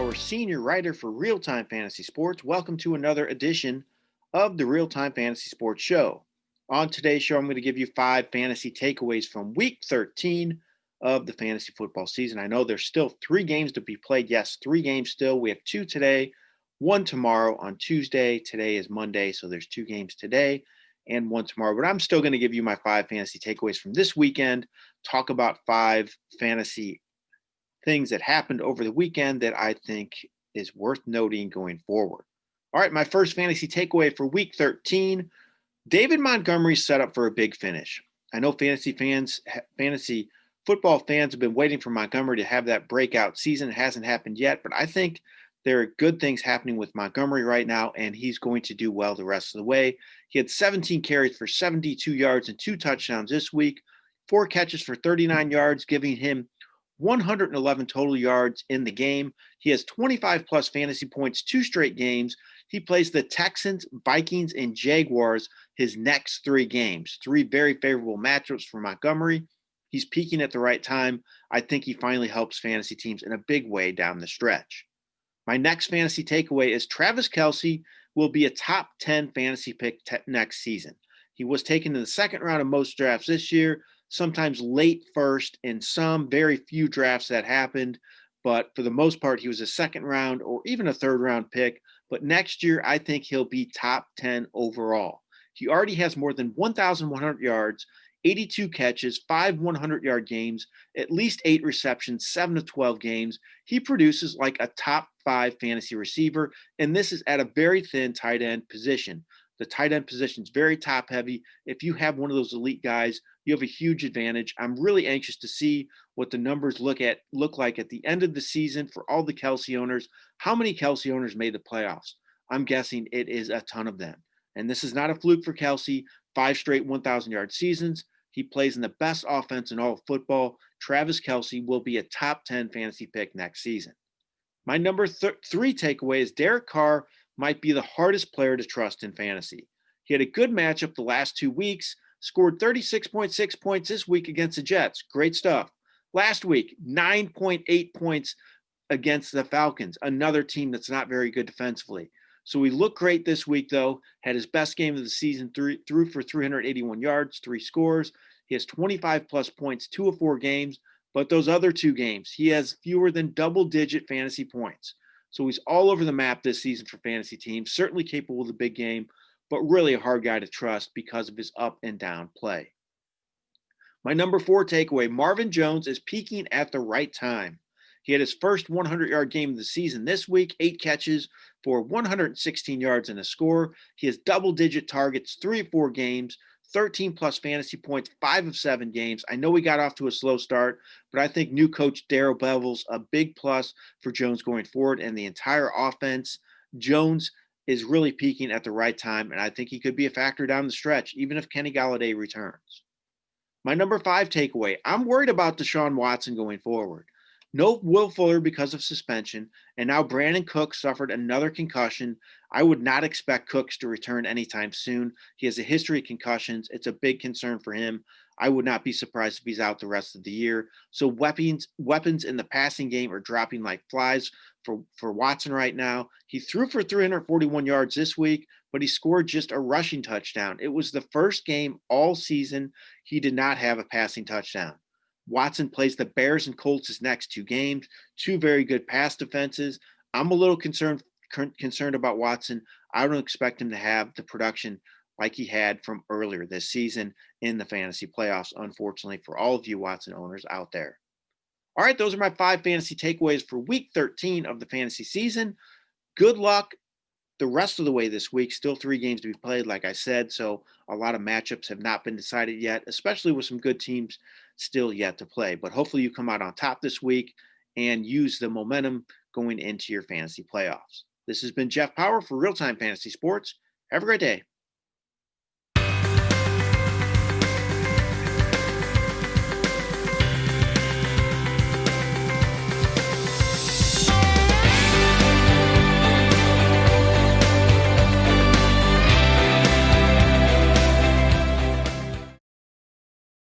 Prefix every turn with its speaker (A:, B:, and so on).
A: Paur, senior writer for RealTime Fantasy Sports. Welcome to another edition of the RealTime Fantasy Sports Show. On today's show, I'm going to give you 5 fantasy takeaways from Week 13 of the fantasy football season. I know there's still 3 games to be played. Yes, 3 games still. We have 2 today, 1 tomorrow on Tuesday. Today is Monday, so there's 2 games today and 1 tomorrow. But I'm still going to give you my 5 fantasy takeaways from this weekend, talk about 5 fantasy things that happened over the weekend that I think is worth noting going forward. All right, my first fantasy takeaway for Week 13, David Montgomery set up for a big finish. I know fantasy football fans have been waiting for Montgomery to have that breakout season. It hasn't happened yet, but I think there are good things happening with Montgomery right now, and he's going to do well the rest of the way. He had 17 carries for 72 yards and 2 touchdowns this week, 4 catches for 39 yards, giving him 111 total yards in the game. He has 25 plus fantasy points 2 straight games. He plays the Texans, Vikings, and Jaguars his next 3 games. 3 very favorable matchups for Montgomery. He's peaking at the right time. I think he finally helps fantasy teams in a big way down the stretch. My next fantasy takeaway is Travis Kelce will be a top 10 fantasy pick next season. He was taken in the second round of most drafts this year, sometimes late first in some very few drafts that happened. But for the most part, he was a second round or even a third round pick. But next year, I think he'll be top 10 overall. He already has more than 1,100 yards, 82 catches, 5 100-yard games, at least 8 receptions, 7 to 12 games. He produces like a top 5 fantasy receiver, and this is at a very thin tight end position. The tight end position is very top heavy. If you have one of those elite guys, you have a huge advantage. I'm really anxious to see what the numbers look like at the end of the season for all the Kelce owners. How many Kelce owners made the playoffs? I'm guessing it is a ton of them. And this is not a fluke for Kelce. 5 straight 1,000-yard seasons. He plays in the best offense in all of football. Travis Kelce will be a top 10 fantasy pick next season. My number 3 takeaway is Derek Carr might be the hardest player to trust in fantasy. He had a good matchup the last 2 weeks, scored 36.6 points this week against the Jets. Great stuff. Last week, 9.8 points against the Falcons, another team that's not very good defensively. So he looked great this week, though, had his best game of the season, threw for 381 yards, 3 scores. He has 25 plus points, 2 of 4 games. But those other 2 games, he has fewer than double-digit fantasy points. So he's all over the map this season for fantasy teams, certainly capable of the big game, but really a hard guy to trust because of his up and down play. My number 4 takeaway, Marvin Jones is peaking at the right time. He had his first 100-yard game of the season this week, 8 catches for 116 yards and a score. He has double-digit targets, 3 of 4 games, 13 plus fantasy points, 5 of 7 games. I know we got off to a slow start, but I think new coach Darrell Bevell's a big plus for Jones going forward and the entire offense. Jones is really peaking at the right time, and I think he could be a factor down the stretch, even if Kenny Golladay returns. My number 5 takeaway, I'm worried about Deshaun Watson going forward. No Will Fuller because of suspension, and now Brandon Cooks suffered another concussion. I would not expect Cooks to return anytime soon. He has a history of concussions. It's a big concern for him. I would not be surprised if he's out the rest of the year. So weapons in the passing game are dropping like flies for Watson right now. He threw for 341 yards this week, but he scored just a rushing touchdown. It was the first game all season he did not have a passing touchdown. Watson plays the Bears and Colts his next 2 games, 2 very good pass defenses. I'm a little concerned about Watson. I don't expect him to have the production like he had from earlier this season in the fantasy playoffs, unfortunately, for all of you Watson owners out there. All right, those are my 5 fantasy takeaways for Week 13 of the fantasy season. Good luck the rest of the way this week. Still 3 games to be played, like I said, so a lot of matchups have not been decided yet, especially with some good teams still yet to play. But hopefully you come out on top this week and use the momentum going into your fantasy playoffs. This has been Jeff Paur for RealTime Fantasy Sports. Have a great day.